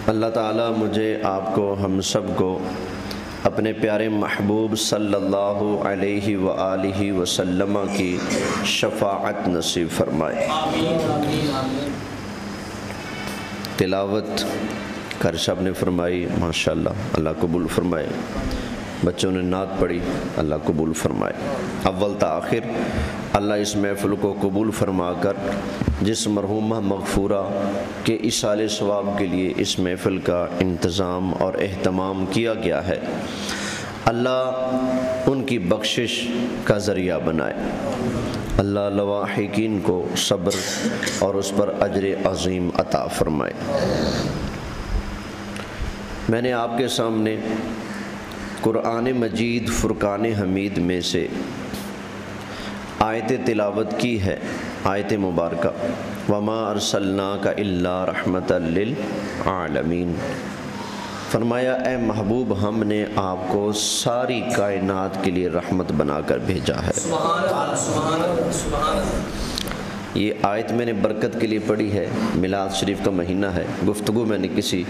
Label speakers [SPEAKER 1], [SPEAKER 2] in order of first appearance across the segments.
[SPEAKER 1] اللہ تعالیٰ مجھے آپ کو ہم سب کو اپنے پیارے محبوب صلی اللہ علیہ وآلہ وسلم کی شفاعت نصیب فرمائے۔ تلاوت قاری صاحب نے فرمائی، ماشاءاللہ، اللہ قبول فرمائے۔ بچوں نے نعت پڑھی، اللہ قبول فرمائے۔ اول تا آخر اللہ اس محفل کو قبول فرما کر جس مرحومہ مغفورہ کے ایصال ثواب کے لیے اس محفل کا انتظام اور اہتمام کیا گیا ہے، اللہ ان کی بخشش کا ذریعہ بنائے۔ اللہ لواحقین کو صبر اور اس پر اجر عظیم عطا فرمائے۔ میں نے آپ کے سامنے قرآن مجید فرقان حمید میں سے آیت تلاوت کی ہے، آیت مبارکہ وما ارسلناک الا رحمۃ للعالمین۔ فرمایا اے محبوب، ہم نے آپ کو ساری کائنات کے لیے رحمت بنا کر بھیجا ہے۔ یہ آیت میں نے برکت کے لیے پڑھی ہے، میلاد شریف کا مہینہ ہے، گفتگو میں نے کسی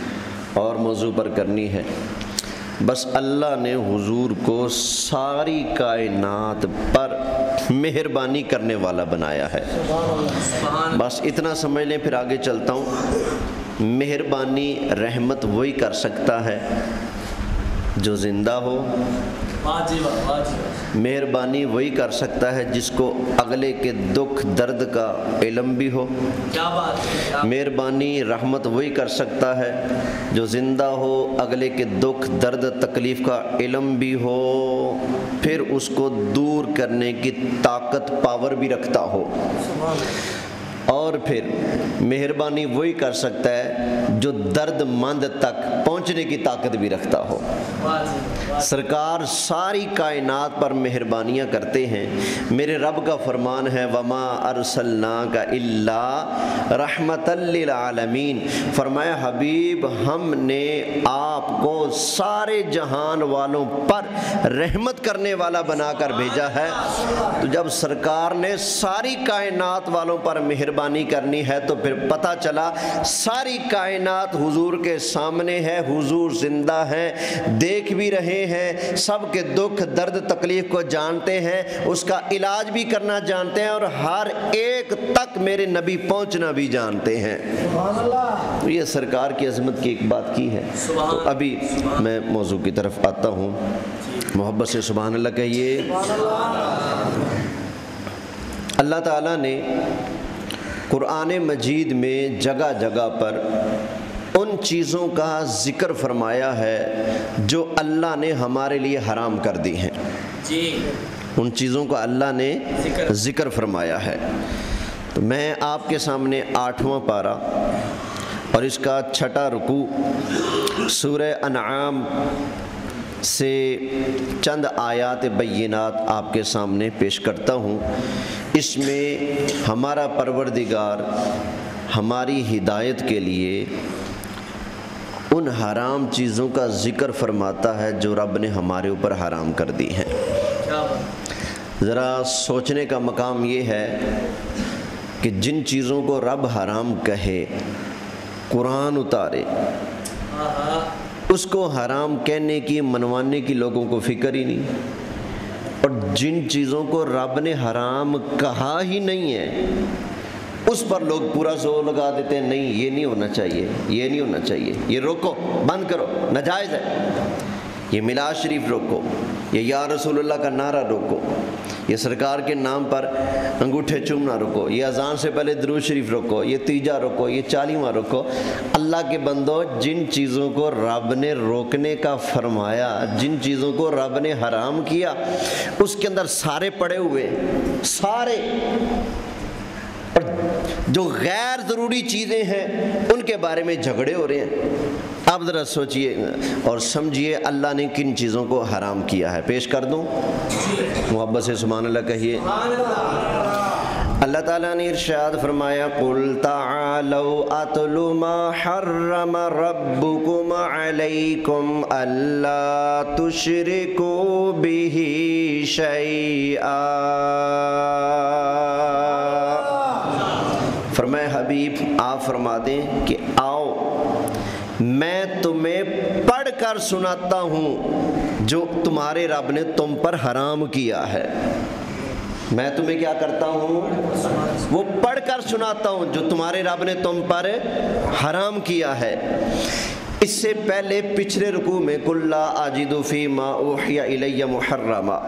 [SPEAKER 1] اور موضوع پر کرنی ہے۔ بس اللہ نے حضور کو ساری کائنات پر مہربانی کرنے والا بنایا ہے۔ بس اتنا سمجھ لیں، پھر آگے چلتا ہوں۔ مہربانی رحمت وہی کر سکتا ہے جو زندہ ہو، مہربانی وہی کر سکتا ہے جس کو اگلے کے دکھ درد کا علم بھی ہو، مہربانی رحمت وہی کر سکتا ہے جو زندہ ہو، اگلے کے دکھ درد تکلیف کا علم بھی ہو، پھر اس کو دور کرنے کی طاقت پاور بھی رکھتا ہو، اور پھر مہربانی وہی کر سکتا ہے جو درد مند تک پہنچنے کی طاقت بھی رکھتا ہو۔ سرکار ساری کائنات پر مہربانیاں کرتے ہیں۔ میرے رب کا فرمان ہے وما ارسلناک الا رحمۃ للعالمین۔ فرمایا حبیب، ہم نے آپ کو سارے جہان والوں پر رحمت کرنے والا بنا کر بھیجا ہے۔ تو جب سرکار نے ساری کائنات والوں پر مہربانی کرنی ہے تو پھر پتہ چلا ساری کائنات حضور کے سامنے ہے، حضور زندہ ہیں، دیکھ بھی رہے ہیں، سب کے دکھ درد تکلیف کو جانتے ہیں، اس کا علاج بھی کرنا جانتے ہیں، اور ہر ایک تک میرے نبی پہنچنا بھی جانتے ہیں۔ تو یہ سرکار کی عظمت کی ایک بات کی ہے۔ تو ابھی میں موضوع کی طرف آتا ہوں، محبت سے سبحان اللہ کہیے۔ اللہ تعالیٰ نے قرآن مجید میں جگہ جگہ پر ان چیزوں کا ذکر فرمایا ہے جو اللہ نے ہمارے لیے حرام کر دی ہیں۔ ان چیزوں کا اللہ نے ذکر فرمایا ہے۔ تو میں آپ کے سامنے 8واں پارہ اور اس کا 6واں رکوع سورہ انعام سے چند آیات بینات آپ کے سامنے پیش کرتا ہوں۔ اس میں ہمارا پروردگار ہماری ہدایت کے لیے ان حرام چیزوں کا ذکر فرماتا ہے جو رب نے ہمارے اوپر حرام کر دی ہیں۔ ذرا سوچنے کا مقام یہ ہے کہ جن چیزوں کو رب حرام کہے، قرآن اتارے، اس کو حرام کہنے کی منوانے کی لوگوں کو فکر ہی نہیں، اور جن چیزوں کو رب نے حرام کہا ہی نہیں ہے اس پر لوگ پورا زور لگا دیتے ہیں، نہیں یہ نہیں ہونا چاہیے، یہ نہیں ہونا چاہیے، یہ روکو، بند کرو، ناجائز ہے، یہ میلاد شریف روکو، یہ یا رسول اللہ کا نعرہ روکو، یہ سرکار کے نام پر انگوٹھے چومنا روکو، یہ اذان سے پہلے درود شریف روکو، یہ تیجا روکو، یہ 40واں روکو۔ اللہ کے بندو، جن چیزوں کو رب نے روکنے کا فرمایا، جن چیزوں کو رب نے حرام کیا، اس کے اندر سارے پڑے ہوئے، سارے، اور جو غیر ضروری چیزیں ہیں ان کے بارے میں جھگڑے ہو رہے ہیں۔ آپ ذرا سوچئے اور سمجھیے اللہ نے کن چیزوں کو حرام کیا ہے۔ پیش کر دوں، محبت سے سبحان اللہ کہیے۔ اللہ تعالیٰ نے ارشاد فرمایا قُلْ تَعَالَوْا أَتْلُ مَا حَرَّمَ رَبُّكُمْ عَلَيْكُمْ أَلَّا تُشْرِكُوا بِهِ شَيْئًا۔ فرمایا حبیب آپ فرما دیں کہ آؤ میں تمہیں پڑھ کر سناتا ہوں جو تمہارے رب نے تم پر حرام کیا ہے۔ میں تمہیں کیا کرتا ہوں؟ وہ پڑھ کر سناتا ہوں جو تمہارے رب نے تم پر حرام کیا ہے۔ اس سے پہلے پچھلے رکوع میں قُل لا أَجِدُ فِي مَا أُوحِيَ إِلَيَّ مُحَرَّمًا،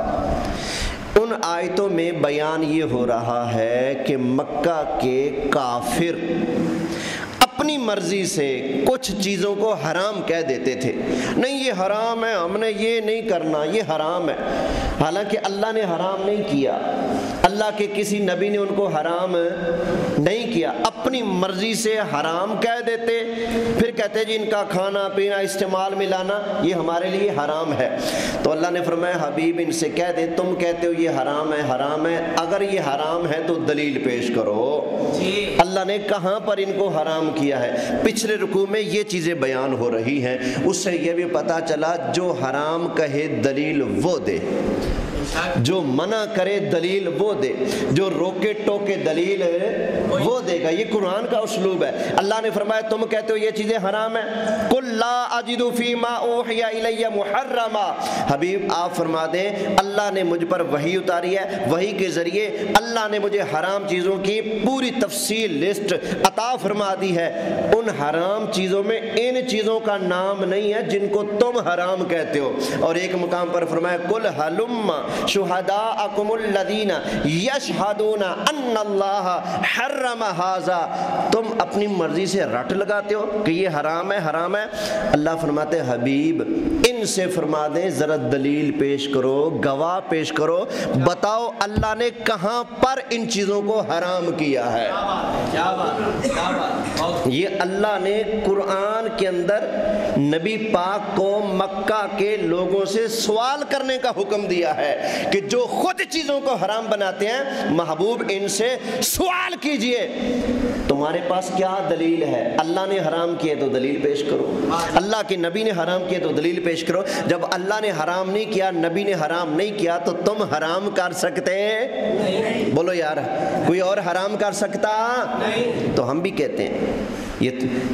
[SPEAKER 1] ان آیتوں میں بیان یہ ہو رہا ہے کہ مکہ کے کافر اپنی مرضی سے کچھ چیزوں کو حرام کہہ دیتے تھے، نہیں یہ حرام ہے، ہم نے یہ نہیں کرنا، یہ حرام ہے، حالانکہ اللہ نے حرام نہیں کیا، اللہ کے کسی نبی نے ان کو حرام نہیں کیا، اپنی مرضی سے حرام کہہ دیتے، پھر کہتے جی ان کا کھانا پینا استعمال میں لانا یہ ہمارے لیے حرام ہے۔ تو اللہ نے فرمایا حبیب ان سے کہہ دے تم کہتے ہو یہ حرام ہے، حرام ہے، اگر یہ حرام ہے تو دلیل پیش کرو، اللہ نے کہاں پر ان کو حرام کیا ہے۔ پچھلے رکوع میں یہ چیزیں بیان ہو رہی ہیں، اس سے یہ بھی پتہ چلا جو حرام کہے دلیل وہ دے، جو منع کرے دلیل وہ دے، جو روکے ٹوکے دلیل وہ دے گا۔ یہ قرآن کا اسلوب ہے۔ اللہ نے فرمایا تم کہتے ہو یہ چیزیں حرام ہیں، قُل لا أَجِدُ فِي مَا أُوحِيَ إِلَيَّ مُحَرَّمًا، حبیب آپ فرما دیں اللہ نے مجھ پر وحی اتاری ہے، وحی کے ذریعے اللہ نے مجھے حرام چیزوں کی پوری تفصیل لسٹ عطا فرما دی ہے، ان حرام چیزوں میں ان چیزوں کا نام نہیں ہے جن کو تم حرام کہتے ہو۔ اور ایک مقام پر فرمایا قُلْ هَلُمَّ شُهَدَاءَكُمُ الَّذِينَ يَشْهَدُونَ أَنَّ اللَّهَ حَرَّمَ هَذَا، تم اپنی مرضی سے رٹ لگاتے ہو کہ یہ حرام ہے حرام ہے۔ اللہ فرماتے حبیب ان سے فرما دیں ذرا دلیل پیش کرو، گواہ پیش کرو، بتاؤ اللہ نے کہاں پر ان چیزوں کو حرام کیا ہے۔ یہ اللہ نے قرآن کے اندر نبی پاک کو مکہ کے لوگوں سے سوال کرنے کا حکم دیا ہے کہ جو خود چیزوں کو حرام بناتے ہیں محبوب ان سے سوال کیجئے تمہارے پاس کیا دلیل ہے، اللہ نے حرام کیے تو دلیل پیش کرو، اللہ کے نبی نے حرام کیے تو دلیل پیش کرو۔ جب اللہ نے حرام نہیں کیا، نبی نے حرام نہیں کیا تو تم حرام کر سکتے؟ بولو یار، کوئی اور حرام کر سکتا؟ تو ہم بھی کہتے ہیں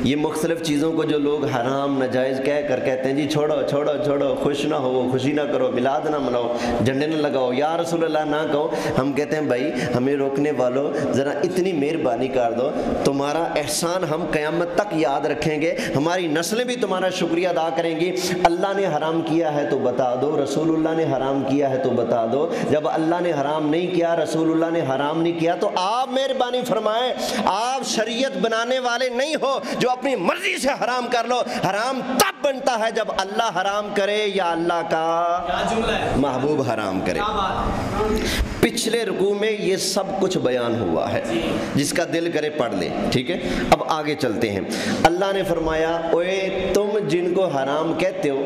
[SPEAKER 1] یہ مختلف چیزوں کو جو لوگ حرام ناجائز کہہ کر کہتے ہیں جی چھوڑو چھوڑو چھوڑو، خوش نہ ہو، خوشی نہ کرو، میلاد نہ مناؤ، جھنڈے نہ لگاؤ، یا رسول اللہ نہ کہو، ہم کہتے ہیں بھائی ہمیں روکنے والوں ذرا اتنی مہربانی کر دو، تمہارا احسان ہم قیامت تک یاد رکھیں گے، ہماری نسلیں بھی تمہارا شکریہ ادا کریں گی۔ اللہ نے حرام کیا ہے تو بتا دو، رسول اللہ نے حرام کیا ہے تو بتا دو، جب اللہ نے حرام نہیں کیا، رسول اللہ نے حرام نہیں کیا تو آپ مہربانی فرمائیں، آپ شریعت بنانے والے نہیں ہو جو اپنی مرضی سے حرام کر لو۔ حرام تب بنتا ہے جب اللہ حرام کرے یا اللہ کا محبوب حرام کرے۔ پچھلے رکوع میں یہ سب کچھ بیان ہوا ہے، جس کا دل کرے پڑھ لیں، ٹھیک ہے۔ اب آگے چلتے ہیں۔ اللہ نے فرمایا اوے تم جن کو حرام کہتے ہو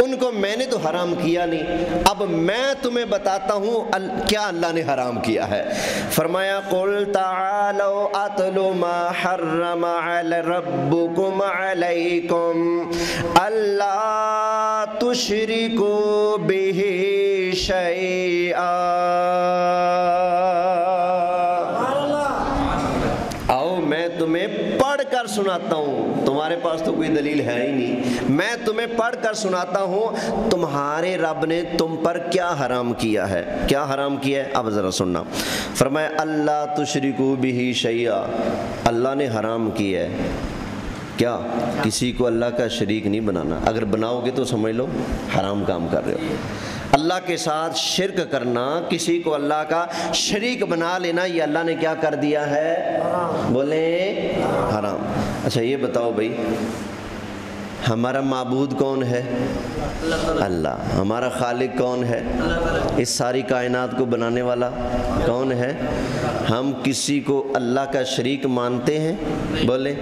[SPEAKER 1] ان کو میں نے تو حرام کیا نہیں، اب میں تمہیں بتاتا ہوں کیا اللہ نے حرام کیا ہے۔ فرمایا قُلْ تَعَالَوْا أَتْلُ مَا حَرَّمَ رَبُّكُمْ عَلَيْكُمْ أَلَّا تُشْرِكُوا بِهِ شَيْئًا، آؤ میں تمہیں پڑھ کر سناتا ہوں، تمہارے پاس تو کوئی دلیل ہے ہی نہیں، میں تمہیں پڑھ کر سناتا ہوں تمہارے رب نے تم پر کیا حرام کیا ہے۔ کیا حرام کیا ہے اب ذرا سننا۔ فرمایا اللہ تشرکوا بہ شیئا، اللہ نے حرام کیا ہے کیا؟ کسی کو اللہ کا شریک نہیں بنانا، اگر بناؤ گے تو سمجھ لو حرام کام کر رہے ہو۔ اللہ کے ساتھ شرک کرنا، کسی کو اللہ کا شریک بنا لینا، یہ اللہ نے کیا کر دیا ہے؟ بولیں حرام۔ اچھا یہ بتاؤ بھائی ہمارا معبود کون ہے؟ اللہ۔ ہمارا خالق کون ہے؟ اس ساری کائنات کو بنانے والا کون ہے؟ ہم کسی کو اللہ کا شریک مانتے ہیں؟ بولے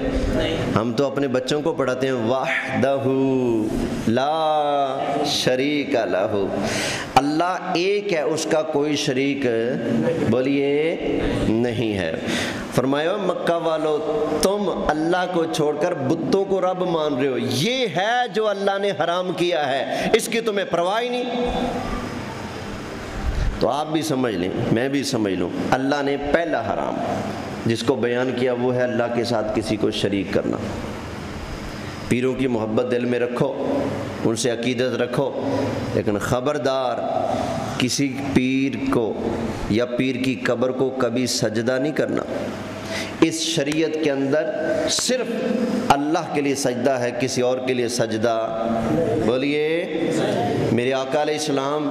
[SPEAKER 1] ہم تو اپنے بچوں کو پڑھاتے ہیں وحدہ لا شریک لہ، اللہ ایک ہے، اس کا کوئی شریک بولیے نہیں ہے۔ فرمایا مکہ والو تم اللہ کو چھوڑ کر بتوں کو رب مان رہے ہو، یہ ہے جو اللہ نے حرام کیا ہے، اس کی تمہیں پرواہ ہی نہیں۔ تو آپ بھی سمجھ لیں، میں بھی سمجھ لوں، اللہ نے پہلا حرام جس کو بیان کیا وہ ہے اللہ کے ساتھ کسی کو شریک کرنا۔ پیروں کی محبت دل میں رکھو، ان سے عقیدت رکھو، لیکن خبردار کسی پیر کو یا پیر کی قبر کو کبھی سجدہ نہیں کرنا۔ اس شریعت کے اندر صرف اللہ کے لیے سجدہ ہے، کسی اور کے لیے سجدہ بولیے۔ میرے آقا علیہ السلام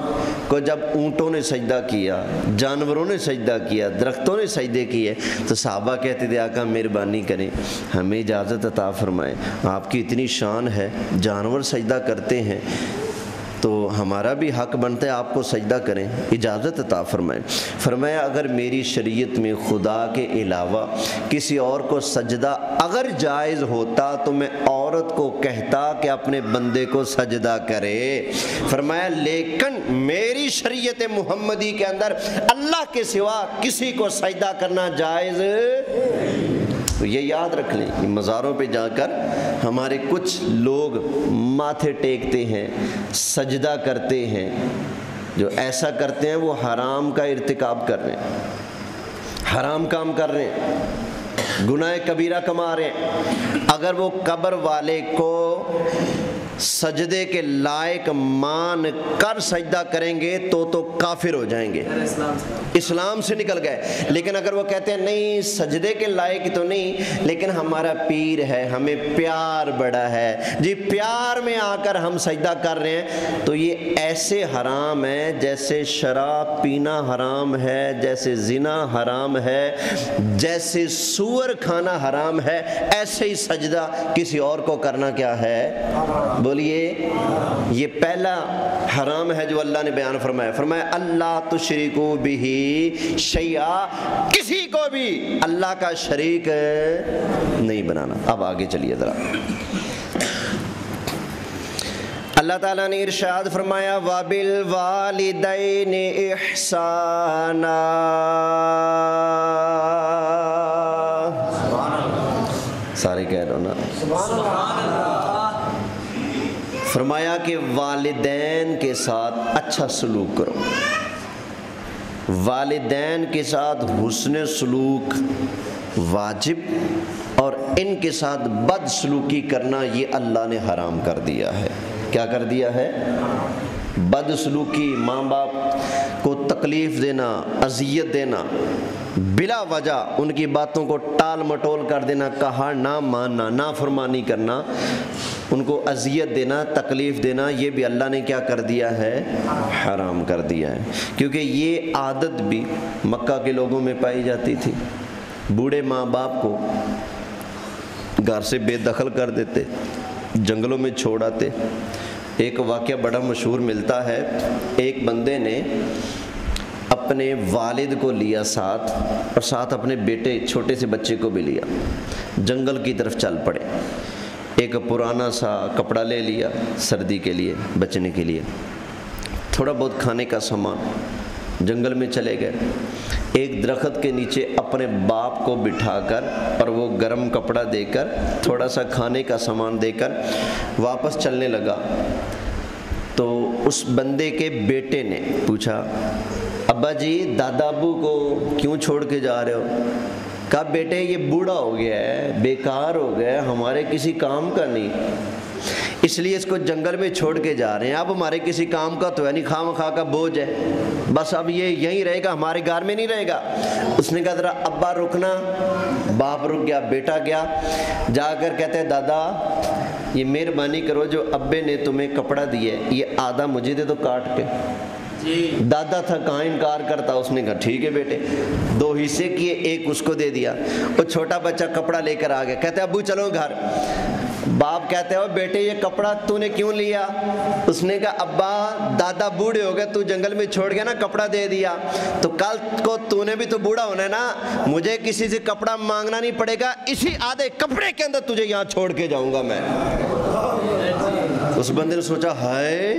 [SPEAKER 1] کو جب اونٹوں نے سجدہ کیا، جانوروں نے سجدہ کیا، درختوں نے سجدے کیے تو صحابہ کہتے تھے آقا مہربانی کریں ہمیں اجازت عطا فرمائیں، آپ کی اتنی شان ہے، جانور سجدہ کرتے ہیں تو ہمارا بھی حق بنتا ہے آپ کو سجدہ کریں، اجازت عطا فرمائیں۔ فرمایا اگر میری شریعت میں خدا کے علاوہ کسی اور کو سجدہ اگر جائز ہوتا تو میں عورت کو کہتا کہ اپنے بندے کو سجدہ کرے۔ فرمایا لیکن میری شریعت محمدی کے اندر اللہ کے سوا کسی کو سجدہ کرنا جائز۔ تو یہ یاد رکھ لیں کہ مزاروں پہ جا کر ہمارے کچھ لوگ ماتھے ٹیکتے ہیں، سجدہ کرتے ہیں، جو ایسا کرتے ہیں وہ حرام کا ارتکاب کر رہے ہیں، حرام کام کر رہے ہیں، گناہ کبیرہ کما رہے ہیں۔ اگر وہ قبر والے کو سجدے کے لائق مان کر سجدہ کریں گے تو کافر ہو جائیں گے، اسلام سے نکل گئے۔ لیکن اگر وہ کہتے ہیں نہیں سجدے کے لائق تو نہیں لیکن ہمارا پیر ہے، ہمیں پیار بڑا ہے جی، پیار میں آ کر ہم سجدہ کر رہے ہیں، تو یہ ایسے حرام ہے جیسے شراب پینا حرام ہے، جیسے زنا حرام ہے، جیسے سور کھانا حرام ہے، ایسے ہی سجدہ کسی اور کو کرنا کیا ہے؟ بولیے۔ یہ پہلا حرام ہے جو اللہ نے بیان فرمایا، فرمایا اللہ تشرکو بہ شیئا، کسی کو بھی اللہ کا شریک نہیں بنانا۔ اب آگے چلیے ذرا، اللہ تعالیٰ نے ارشاد فرمایا وَبِالْوَالِدَيْنِ إِحْسَانًا، سارے کہہ رہو نا سبحان اللہ۔ فرمایا کہ والدین کے ساتھ اچھا سلوک کرو، والدین کے ساتھ حسن سلوک واجب، اور ان کے ساتھ بد سلوکی کرنا یہ اللہ نے حرام کر دیا ہے۔ کیا کر دیا ہے؟ بد سلوکی، ماں باپ کو تکلیف دینا، اذیت دینا، بلا وجہ ان کی باتوں کو ٹال مٹول کر دینا، کہا نہ ماننا، نافرمانی کرنا، ان کو اذیت دینا، تکلیف دینا، یہ بھی اللہ نے کیا کر دیا ہے؟ حرام کر دیا ہے۔ کیونکہ یہ عادت بھی مکہ کے لوگوں میں پائی جاتی تھی، بوڑھے ماں باپ کو گھر سے بے دخل کر دیتے، جنگلوں میں چھوڑ آتے۔ ایک واقعہ بڑا مشہور ملتا ہے، ایک بندے نے اپنے والد کو لیا ساتھ، اور ساتھ اپنے بیٹے چھوٹے سے بچے کو بھی لیا، جنگل کی طرف چل پڑے۔ ایک پرانا سا کپڑا لے لیا سردی کے لیے، بچنے کے لیے، تھوڑا بہت کھانے کا سامان، جنگل میں چلے گئے۔ ایک درخت کے نیچے اپنے باپ کو بٹھا کر اور وہ گرم کپڑا دے کر، تھوڑا سا کھانے کا سامان دے کر واپس چلنے لگا۔ تو اس بندے کے بیٹے نے پوچھا ابا جی دادا ابو کو کیوں چھوڑ کے جا رہے ہو؟ کہا بیٹے یہ بوڑھا ہو گیا ہے، بیکار ہو گیا ہے، ہمارے کسی کام کا نہیں، اس لیے اس کو جنگل میں چھوڑ کے جا رہے ہیں۔ اب ہمارے کسی کام کا تو ہے نہیں، خواہ مخواہ کا بوجھ ہے، بس اب یہ یہیں رہے گا، ہمارے گھر میں نہیں رہے گا۔ اس نے کہا ذرا ابا رکنا، باپ رک گیا، بیٹا گیا، جا کر کہتے ہیں دادا یہ مہربانی کرو جو ابے نے تمہیں کپڑا دیا ہے یہ آدھا مجھے دے دو کاٹ کے۔ دادا تھا کہاں انکار کرتا، اس نے کہا ٹھیک ہے بیٹے، 2 حصے کیے، ایک اس کو دے دیا۔ وہ چھوٹا بچہ کپڑا لے کر آ گیا، کہتے ابو چلو گھر۔ باپ کہتے ہو بیٹے یہ کپڑا تو نے کیوں لیا؟ اس نے کہا ابا دادا بوڑھے ہو گئے، تو جنگل میں چھوڑ گیا نا، کپڑا دے دیا، تو کل کو تو نے بھی تو بوڑھا ہونا ہے نا، مجھے کسی سے کپڑا مانگنا نہیں پڑے گا، اسی آدھے کپڑے کے اندر تجھے یہاں چھوڑ کے جاؤں گا میں۔ اس بندے نے سوچا ہائے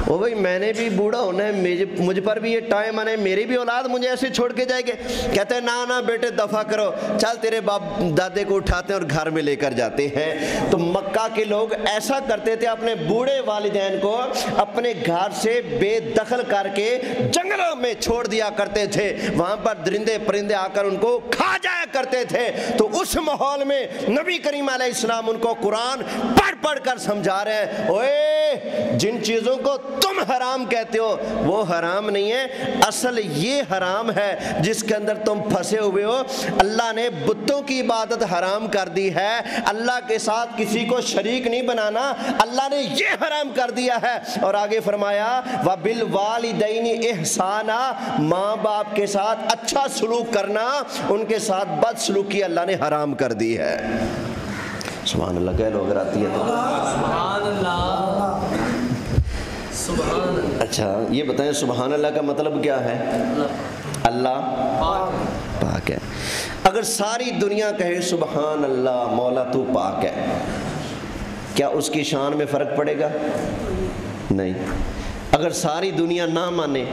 [SPEAKER 1] وہ بھائی میں نے بھی بوڑھا ہونا ہے, مجھ پر بھی یہ ٹائم آنا ہے, میری بھی اولاد مجھے ایسے چھوڑ کے جائے گے. کہتے ہیں نا بیٹے دفع کرو, چل تیرے باپ دادے کو اٹھاتے ہیں اور گھر میں لے کر جاتے ہیں. تو مکہ کے لوگ ایسا کرتے تھے, اپنے بوڑھے والدین کو اپنے گھر سے بے دخل کر کے جنگلوں میں چھوڑ دیا کرتے تھے, وہاں پر درندے پرندے آ کر ان کو کھا جایا کرتے تھے. تو اس ماحول میں نبی کریم علیہ السلام ان کو قرآن پڑھ پڑھ کر سمجھا رہے ہیں, اوے جن چیزوں کو تم حرام کہتے ہو وہ حرام نہیں ہے, اصل یہ حرام ہے جس کے اندر تم پھنسے ہوئے ہو. اللہ نے بتوں کی عبادت حرام کر دی ہے, اللہ کے ساتھ کسی کو شریک نہیں بنانا, اللہ نے یہ حرام کر دیا ہے. اور آگے فرمایا وَبِالْوَالِدَيْنِ إِحْسَانًا, ماں باپ کے ساتھ اچھا سلوک کرنا, ان کے ساتھ بد سلوکی اللہ نے حرام کر دی ہے. سبحان اللہ کہہ لو اگر آتی ہے تو.
[SPEAKER 2] سبحان اللہ, سبحان اللہ.
[SPEAKER 1] اچھا یہ بتائیں سبحان اللہ کا مطلب کیا ہے؟ اللہ پاک ہے. اگر ساری دنیا کہے سبحان اللہ مولا تو پاک ہے, کیا اس کی شان میں فرق پڑے گا؟ نہیں. اگر ساری دنیا نہ مانے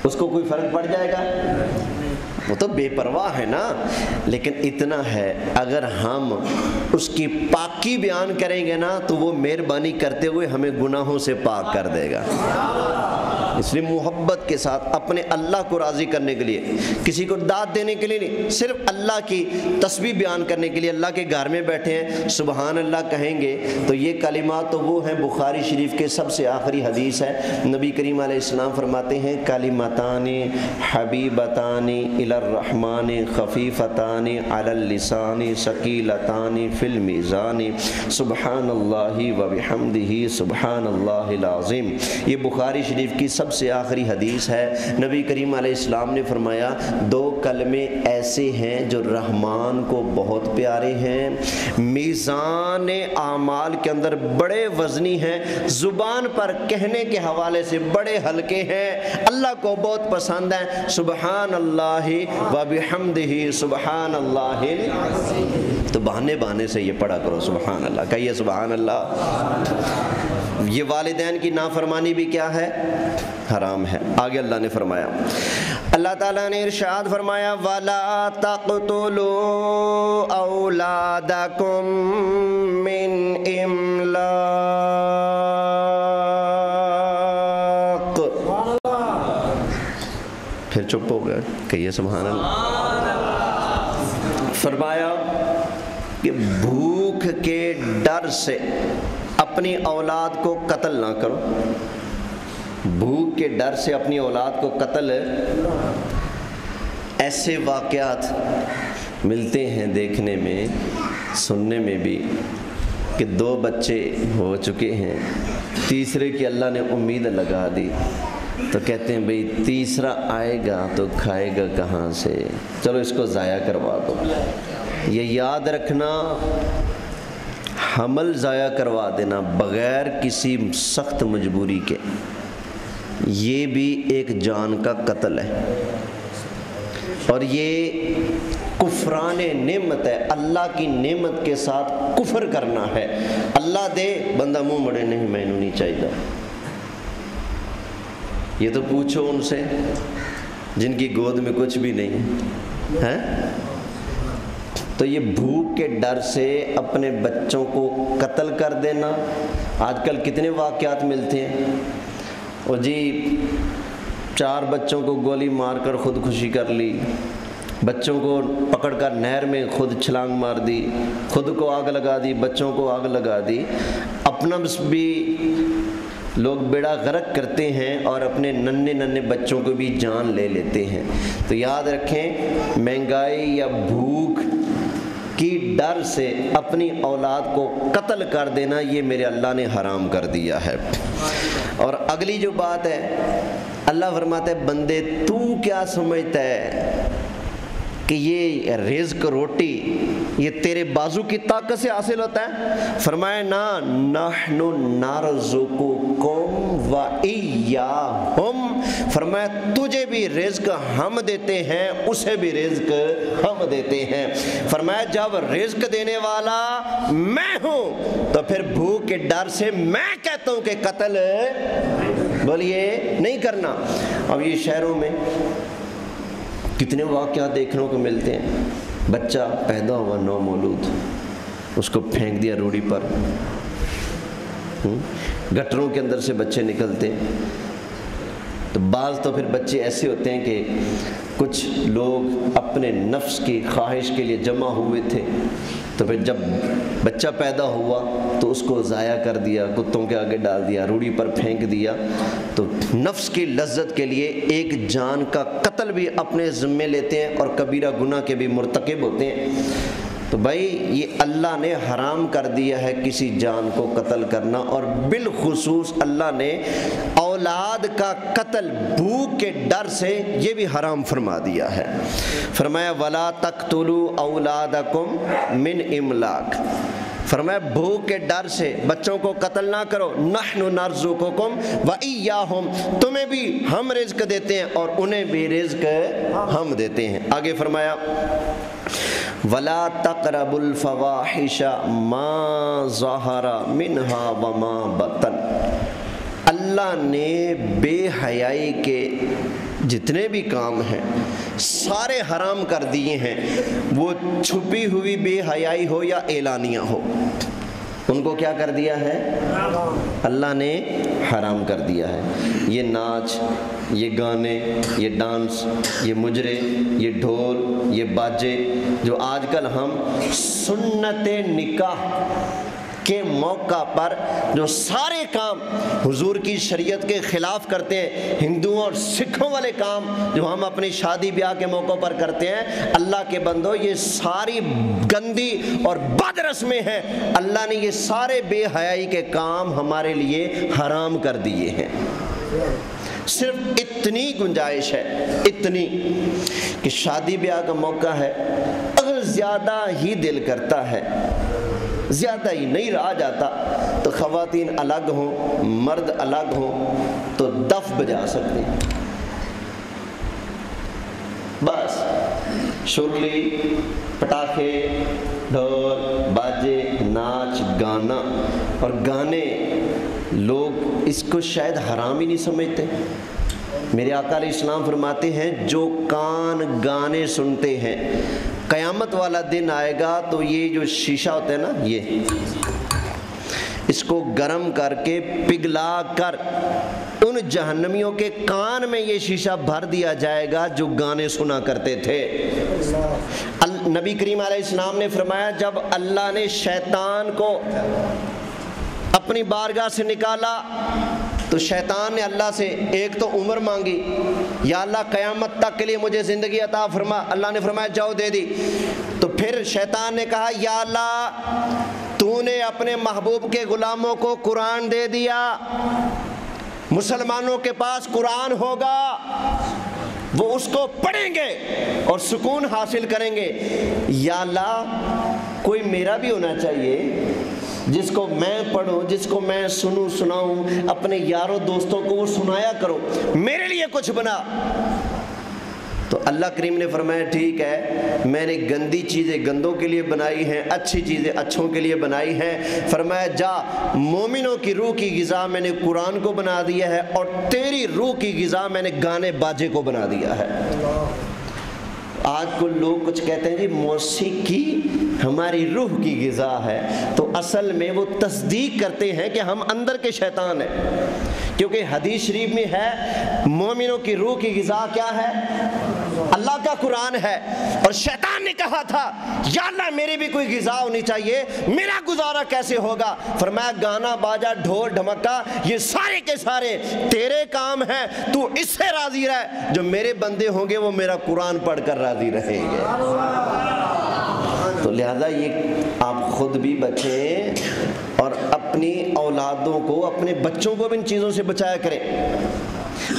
[SPEAKER 1] اس کو کوئی فرق پڑ جائے گا؟ وہ تو بے پرواہ ہے نا. لیکن اتنا ہے اگر ہم اس کی پاکی بیان کریں گے نا تو وہ مہربانی کرتے ہوئے ہمیں گناہوں سے پاک کر دے گا. اس لیے محبت کے ساتھ اپنے اللہ کو راضی کرنے کے لیے, کسی کو داد دینے کے لیے نہیں, صرف اللہ کی تسبیح بیان کرنے کے لیے اللہ کے گھر میں بیٹھے ہیں سبحان اللہ کہیں گے تو یہ کلمات تو وہ ہیں بخاری شریف کے سب سے آخری حدیث ہے. نبی کریم علیہ السلام فرماتے ہیں کلمتان حبیبتان الی الرحمن خفیفتان علی اللسان ثقیلتان فی المیزان سبحان اللہ وبحمدہ سبحان اللہ العظیم. یہ بخاری شریف کی سب سے آخری حدیث ہے. نبی کریم علیہ السلام نے فرمایا دو کلمے ایسے ہیں جو رحمان کو بہت پیارے ہیں, میزان اعمال کے اندر بڑے وزنی ہیں, زبان پر کہنے کے حوالے سے بڑے ہلکے ہیں, اللہ کو بہت پسند ہیں. سبحان اللہ وبحمدہ سبحان اللہ. تو بہانے سے یہ پڑھا کرو سبحان اللہ, کہیے سبحان اللہ. یہ والدین کی نافرمانی بھی کیا ہے؟ حرام ہے. آگے اللہ نے فرمایا, اللہ تعالیٰ نے ارشاد فرمایا وَلَا تَقْتُلُوا أَوْلَادَكُم مِّنْ إِمْلَاقٍ. پھر چپ ہو گئے, کہیے سبحان اللہ. فرمایا کہ بھوک کے ڈر سے اپنی اولاد کو قتل نہ کرو. بھوک کے ڈر سے اپنی اولاد کو قتل. ایسے واقعات ملتے ہیں دیکھنے میں سننے میں بھی کہ 2 بچے ہو چکے ہیں, تیسرے کی اللہ نے امید لگا دی تو کہتے ہیں بھئی تیسرا آئے گا تو کھائے گا کہاں سے, چلو اس کو ضائع کروا دو. یہ یاد رکھنا حمل ضائع کروا دینا بغیر کسی سخت مجبوری کے یہ بھی ایک جان کا قتل ہے, اور یہ کفران نعمت ہے. اللہ کی نعمت کے ساتھ کفر کرنا ہے. اللہ دے بندہ منہ مڑے نہیں میں نہیں چاہیے. یہ تو پوچھو ان سے جن کی گود میں کچھ بھی نہیں ہے. تو یہ بھوک کے ڈر سے اپنے بچوں کو قتل کر دینا. آج کل کتنے واقعات ملتے ہیں, اور جی 4 بچوں کو گولی مار کر خودکشی کر لی, بچوں کو پکڑ کر نہر میں خود چھلانگ مار دی, خود کو آگ لگا دی, بچوں کو آگ لگا دی, اپنا بھی لوگ بیڑا غرق کرتے ہیں اور اپنے ننھے بچوں کو بھی جان لے لیتے ہیں. تو یاد رکھیں مہنگائی یا بھوک کی ڈر سے اپنی اولاد کو قتل کر دینا یہ میرے اللہ نے حرام کر دیا ہے. اور اگلی جو بات ہے اللہ فرماتا ہے بندے تو کیا سمجھتا ہے کہ کہ یہ رزق روٹی یہ تیرے بازو کی طاقت سے حاصل ہوتا ہے؟ فرمایا نا، نحن نرزقکم و ایاہم، فرمایا تجھے بھی رزق ہم دیتے ہیں، اسے بھی رزق ہم دیتے ہیں۔ فرمایا جب رزق دینے والا میں ہوں تو پھر بھوک کے ڈر سے میں کہتا ہوں کہ قتل بولیے نہیں کرنا۔ اب یہ شہروں میں کتنے واقعات دیکھنے کو ملتے ہیں، بچہ پیدا ہوا نو مولود، اس کو پھینک دیا روڑی پر، گٹروں کے اندر سے بچے نکلتے ہیں۔ تو بعض تو پھر بچے ایسے ہوتے ہیں کہ کچھ لوگ اپنے نفس کی خواہش کے لیے جمع ہوئے تھے، تو پھر جب بچہ پیدا ہوا تو اس کو ضائع کر دیا، کتوں کے آگے ڈال دیا، روڑی پر پھینک دیا۔ تو نفس کی لذت کے لیے ایک جان کا قتل بھی اپنے ذمے لیتے ہیں اور کبیرہ گناہ کے بھی مرتکب ہوتے ہیں۔ تو بھائی یہ اللہ نے حرام کر دیا ہے کسی جان کو قتل کرنا، اور بالخصوص اللہ نے اولاد کا قتل بھوک کے ڈر سے یہ بھی حرام فرما دیا ہے۔ فرمایا وَلَا تَقْتُلُوا أَوْلَادَكُمْ مِنْ إِمْلَاقٍ، فرمایا بھوک کے ڈر سے بچوں کو قتل نہ کرو، نحن نرزقکم وإیاہم، تمہیں بھی ہم رزق دیتے ہیں اور انہیں بھی رزق ہم دیتے ہیں۔ آگے فرمایا وَلَا تَقْرَبُوا الْفَوَاحِشَ مَا ظَهَرَ مِنْهَا وَمَا بَطَنَ، اللہ نے بے حیائی کے جتنے بھی کام ہیں سارے حرام کر دیے ہیں، وہ چھپی ہوئی بے حیائی ہو یا اعلانیہ ہو، ان کو کیا کر دیا ہے؟ اللہ نے حرام کر دیا ہے۔ یہ ناچ، یہ گانے، یہ ڈانس، یہ مجرے، یہ ڈھول، یہ باجے، جو آج کل ہم سنت نکاح کے موقع پر جو سارے کام حضور کی شریعت کے خلاف کرتے ہیں، ہندوؤں اور سکھوں والے کام جو ہم اپنی شادی بیاہ کے موقع پر کرتے ہیں، اللہ کے بندو یہ ساری گندی اور بد رسمیں ہیں، اللہ نے یہ سارے بے حیائی کے کام ہمارے لیے حرام کر دیے ہیں۔ صرف اتنی گنجائش ہے، اتنی کہ شادی بیاہ کا موقع ہے، اگر زیادہ ہی دل کرتا ہے، زیادہ ہی نہیں رہا جاتا، تو خواتین الگ ہوں، مرد الگ ہوں، تو دف بجا سکتے ہیں، بس شرلی، پٹاخے، ڈھول، باجے، ناچ، گانا، اور گانے لوگ اس کو شاید حرام ہی نہیں سمجھتے۔ میرے آقا علیہ السلام فرماتے ہیں جو کان گانے سنتے ہیں، قیامت والا دن آئے گا تو یہ جو شیشہ ہوتا ہے نا، یہ اس کو گرم کر کے پگھلا کر ان جہنمیوں کے کان میں یہ شیشہ بھر دیا جائے گا جو گانے سنا کرتے تھے۔ نبی کریم علیہ السلام نے فرمایا جب اللہ نے شیطان کو اپنی بارگاہ سے نکالا تو شیطان نے اللہ سے ایک تو عمر مانگی، یا اللہ قیامت تک کے لیے مجھے زندگی عطا فرما، اللہ نے فرمایا جاؤ دے دی۔ تو پھر شیطان نے کہا یا اللہ تو نے اپنے محبوب کے غلاموں کو قرآن دے دیا، مسلمانوں کے پاس قرآن ہوگا، وہ اس کو پڑھیں گے اور سکون حاصل کریں گے، یا اللہ کوئی میرا بھی ہونا چاہیے جس کو میں پڑھوں، جس کو میں سنوں سناؤں، اپنے یاروں دوستوں کو وہ سنایا کرو، میرے لیے کچھ بنا۔ تو اللہ کریم نے فرمایا ٹھیک ہے، میں نے گندی چیزیں گندوں کے لیے بنائی ہیں، اچھی چیزیں اچھوں کے لیے بنائی ہیں۔ فرمایا جا مومنوں کی روح کی غذا میں نے قرآن کو بنا دیا ہے، اور تیری روح کی غذا میں نے گانے باجے کو بنا دیا ہے۔ آج کل لوگ کچھ کہتے ہیں جی موسیقی ہماری روح کی غذا ہے، تو اصل میں وہ تصدیق کرتے ہیں کہ ہم اندر کے شیطان ہیں، کیونکہ حدیث شریف میں ہے مومنوں کی روح کی غذا کیا ہے؟ اللہ کا قرآن ہے، اور شیطان نے کہا تھا یا اللہ میری بھی کوئی غذا ہونی چاہیے، میرا گزارا کیسے ہوگا؟ فرمایا گانا باجا ڈھول ڈھمکا یہ سارے کے سارے تیرے کام ہیں، تو اس سے راضی رہ، جو میرے بندے ہوں گے وہ میرا قرآن پڑھ کر راضی رہیں گے۔ تو لہذا یہ آپ خود بھی بچیں اور اپنی اولادوں کو، اپنے بچوں کو بھی ان چیزوں سے بچایا کریں۔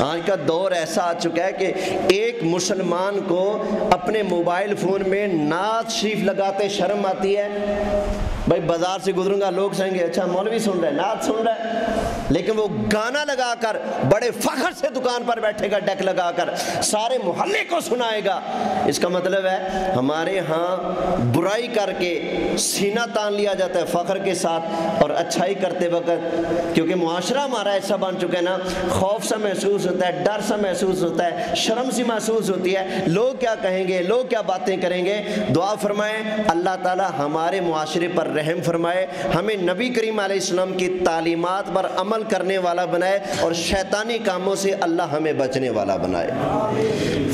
[SPEAKER 1] آج کا دور ایسا آ چکا ہے کہ ایک مسلمان کو اپنے موبائل فون میں نعت شریف لگاتے شرم آتی ہے. بھائی بازار سے گزروں گا لوگ کہیں گے اچھا مولوی سن رہا ہے نعت سن رہا ہے, لیکن وہ گانا لگا کر بڑے فخر سے دکان پر بیٹھے گا, ڈیک لگا کر سارے محلے کو سنائے گا. اس کا مطلب ہے ہمارے ہاں برائی کر کے سینہ تان لیا جاتا ہے فخر کے ساتھ, اور اچھائی کرتے وقت کیونکہ معاشرہ ہمارا ایسا بن چکا ہے نا, خوف سا محسوس ہوتا ہے, ڈر سا محسوس ہوتا ہے, شرم سی محسوس ہوتی ہے, لوگ کیا کہیں گے, لوگ کیا باتیں کریں گے. دعا فرمائیں اللہ تعالی ہمارے معاشرے پر رحم فرمائے, ہمیں نبی کریم علیہ السلام کی تعلیمات پر عمل کرنے والا بنائے, اور شیطانی کاموں سے اللہ ہمیں بچنے والا بنائے.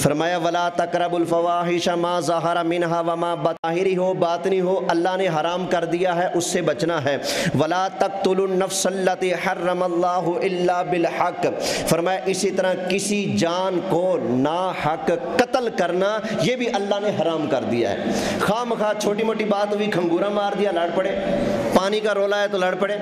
[SPEAKER 1] فرمایا ولا تقربوا الفواحش ما ظہر منها وما ظاہری ہو باطنی ہو اللہ نے حرام کر دیا ہے, اس سے بچنا ہے. ولا تقتلوا النفس التي حرم اللہ الا بالحق, فرمایا اسی طرح کسی جان کو ناحق قتل کرنا یہ بھی اللہ نے حرام کر دیا ہے. خواہ مخواہ چھوٹی موٹی بات ہوئی کھنگورا مار دیا لڑ پڑے, پانی کا رولا ہے تو لڑ پڑے,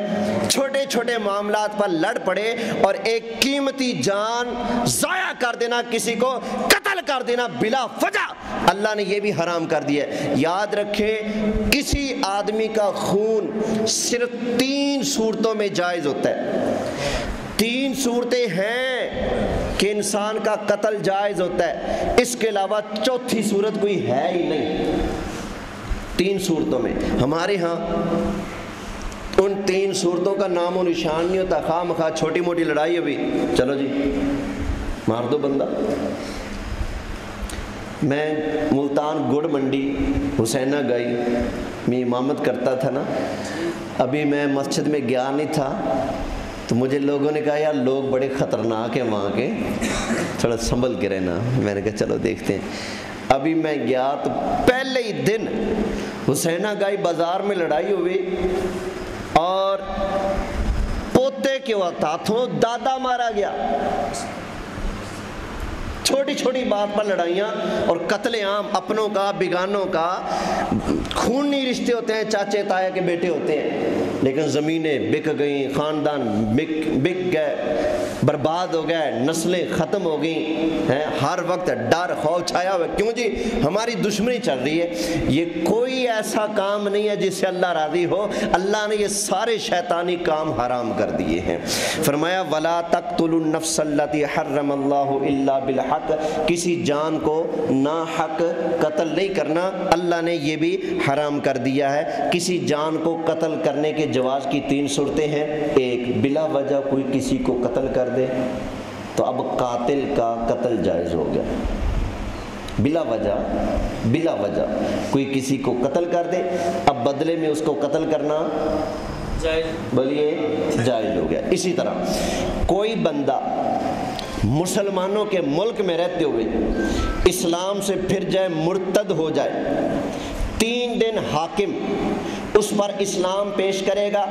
[SPEAKER 1] چھوٹے چھوٹے معاملات پر لڑ پڑے, اور ایک قیمتی جان ضائع کر دینا, کسی کو قتل کر دینا بلا وجہ اللہ نے یہ بھی حرام کر دیا ہے. یاد رکھیں کسی آدمی کا خون صرف 3 صورتوں میں جائز ہوتا ہے. 3 صورتیں ہیں کہ انسان کا قتل جائز ہوتا ہے, اس کے علاوہ چوتھی صورت کوئی ہے ہی نہیں. 3 صورتوں میں ہمارے ہاں ان 3 صورتوں کا نام و نشان نہیں ہوتا. خواہ مخواہ چھوٹی موٹی لڑائی ابھی چلو جی مار دو بندہ. میں ملتان گڑ منڈی حسینہ گئی میں امامت کرتا تھا نا, ابھی میں مسجد میں گیا نہیں تھا تو مجھے لوگوں نے کہا یار لوگ بڑے خطرناک ہیں وہاں کے, تھوڑا سنبھل کے رہنا. میں نے کہا چلو دیکھتے ہیں. ابھی میں گیا تو پہلے ہی دن حسینہ گئی بازار میں لڑائی ہوئی, اور پوتے کے ہاتھوں دادا مارا گیا. چھوٹی چھوٹی بات پر لڑائیاں اور قتل عام, اپنوں کا بیگانوں کا. خونی رشتے ہوتے ہیں, چاچے تایا کے بیٹے ہوتے ہیں, لیکن زمینیں بک گئیں, خاندان بک گئے, برباد ہو گئے, نسلیں ختم ہو گئیں ہیں. ہر وقت ڈر خوف چھایا ہوا. کیوں جی ہماری دشمنی چل رہی ہے. یہ کوئی ایسا کام نہیں ہے جس سے اللہ راضی ہو. اللہ نے یہ سارے شیطانی کام حرام کر دیے ہیں. فرمایا ولا تقتلوا النفس التي حرم اللہ الا بالحق, کسی جان کو ناحق قتل نہیں کرنا, اللہ نے یہ بھی حرام کر دیا ہے. کسی جان کو قتل کرنے کے جواز کی 3 صورتیں ہیں. ایک بلا وجہ کوئی کسی کو قتل کر دے تو اب قاتل کا قتل جائز ہو گیا. بلا وجہ کوئی کسی کو قتل کر دے, اب بدلے میں اس کو قتل کرنا بولیے جائز ہو گیا. اسی طرح کوئی بندہ مسلمانوں کے ملک میں رہتے ہوئے اسلام سے پھر جائے, مرتد ہو جائے, 3 دن حاکم اس پر اسلام پیش کرے گا,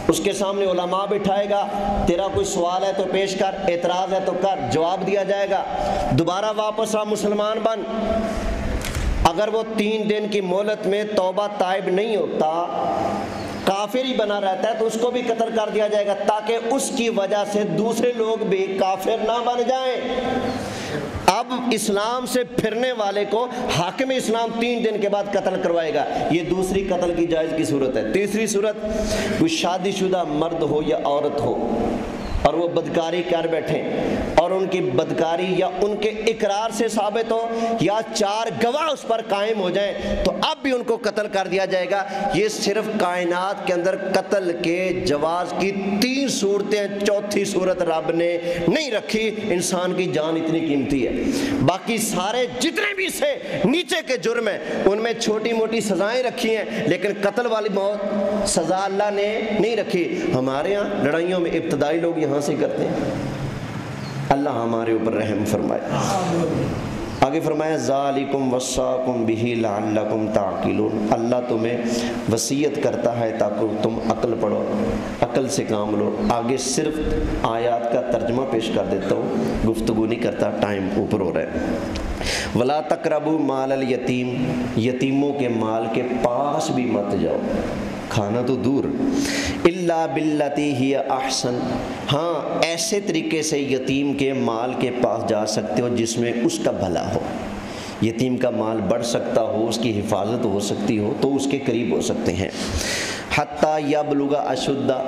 [SPEAKER 1] اس کے سامنے علماء بٹھائے گا, تیرا کوئی سوال ہے تو پیش کر, اعتراض ہے تو کر, جواب دیا جائے گا, دوبارہ واپس آ مسلمان بن. اگر وہ 3 دن کی مہلت میں توبہ تائب نہیں ہوتا, کافر ہی بنا رہتا ہے, تو اس کو بھی قتل کر دیا جائے گا, تاکہ اس کی وجہ سے دوسرے لوگ بھی کافر نہ بن جائیں. اب اسلام سے پھرنے والے کو حاکم اسلام 3 دن کے بعد قتل کروائے گا. یہ دوسری قتل کی جائز کی صورت ہے. تیسری صورت کوئی شادی شدہ مرد ہو یا عورت ہو اور وہ بدکاری کر بیٹھیں, اور ان کی بدکاری یا ان کے اقرار سے ثابت ہو یا 4 گواہ اس پر قائم ہو جائیں, تو اب بھی ان کو قتل کر دیا جائے گا. یہ صرف کائنات کے اندر قتل کے جواز کی 3 صورتیں, چوتھی صورت رب نے نہیں رکھی. انسان کی جان اتنی قیمتی ہے. باقی سارے جتنے بھی سے نیچے کے جرم ہیں ان میں چھوٹی موٹی سزائیں رکھی ہیں, لیکن قتل والی موت سزا اللہ نے نہیں رکھی. ہمارے یہاں لڑائیوں میں ابتدائی لوگ یہاں سے کرتے ہیں. اللہ ہمارے اوپر رحم فرمائے. آگے فرمایا ذالکم وصاکم بہ لعلکم تعقلون, اللہ تمہیں وصیت کرتا ہے تاکہ تم عقل پڑھو, عقل سے کام لو. آگے صرف آیات کا ترجمہ پیش کر دیتا ہوں, گفتگو نہیں کرتا, ٹائم اوپر ہو رہا ہے. ولا تقربوا مال الیتیم, یتیموں کے مال کے پاس بھی مت جاؤ, کھانا تو دور. الا باللتی ہی احسن، ہاں ایسے طریقے سے یتیم کے مال کے پاس جا سکتے ہو جس میں اس کا بھلا ہو، یتیم کا مال بڑھ سکتا ہو، اس کی حفاظت ہو سکتی ہو تو اس کے قریب ہو سکتے ہیں۔ حتیٰ یبلغ اشدہ،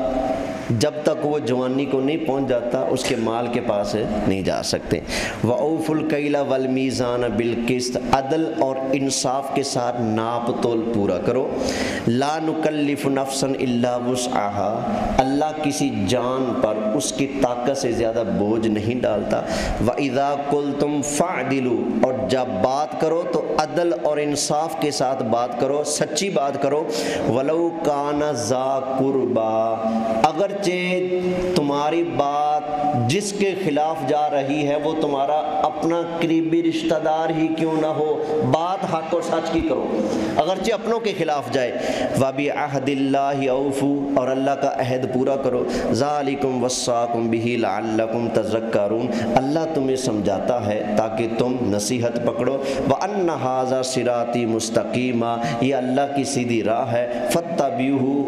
[SPEAKER 1] جب تک وہ جوانی کو نہیں پہنچ جاتا اس کے مال کے پاس نہیں جا سکتے۔ وَأَوْفُوا الْكَيْلَ وَالْمِيزَانَ بِالْقِسْطِ، عدل اور انصاف کے ساتھ ناپ تول پورا کرو۔ لا نکلف نفسا الا وسعها، اللہ کسی جان پر اس کی طاقت سے زیادہ بوجھ نہیں ڈالتا۔ وَإِذَا قُلْتُمْ فَاعْدِلُوا، اور جب بات کرو تو عدل اور انصاف کے ساتھ بات کرو، سچی بات کرو۔ وَلَوْ كَانَ ذَا قُرْبَى، اگرچہ تمہاری بات جس کے خلاف جا رہی ہے وہ تمہارا اپنا قریبی رشتہ دار ہی کیوں نہ ہو، بات حق اور سچ کی کرو اگرچہ اپنوں کے خلاف جائے۔ وَبِعَهْدِ اللَّهِ أَوْفُوا، اور اللہ کا عہد پورا کرو۔ ذَلِكُمْ وَصَّاكُمْ بِهِ لَعَلَّكُمْ تَذَكَّرُونَ، اللہ تمہیں سمجھاتا ہے تاکہ تم نصیحت پکڑو۔ وَأَنَّ هَذَا صِرَاطِي مُسْتَقِيمًا، یہ اللہ کی سیدھی راہ ہے۔ فَاتَّبِعُوهُ،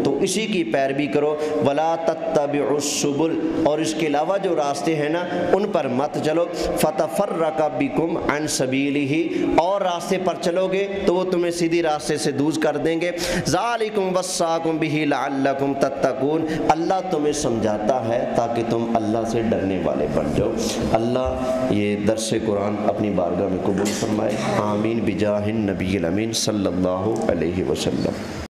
[SPEAKER 1] تو اسی کی پیروی کرو۔ وَلَا تَتَّبِعُوا السُّبُلَ، اور اس کے علاوہ جو راستے ہیں نا ان پر مت چلو۔ فَتَفَرَّقَ بِكُمْ عَنْ سَبِيلِهِ، اور راستے پر چلو گے تو وہ تمہیں سیدھی راستے سے دور کر دیں گے۔ ذَلِكُمْ وَصَّاكُمْ بِهِ لَعَلَّكُمْ تَتَّقُونَ، اللہ تمہیں سمجھاتا ہے تاکہ تم اللہ سے ڈرنے والے بن جاؤ۔ اللہ یہ درس قرآن اپنی بارگاہ میں قبول فرمائے، آمین بجاہ النبی الامین صلی اللہ علیہ وسلم۔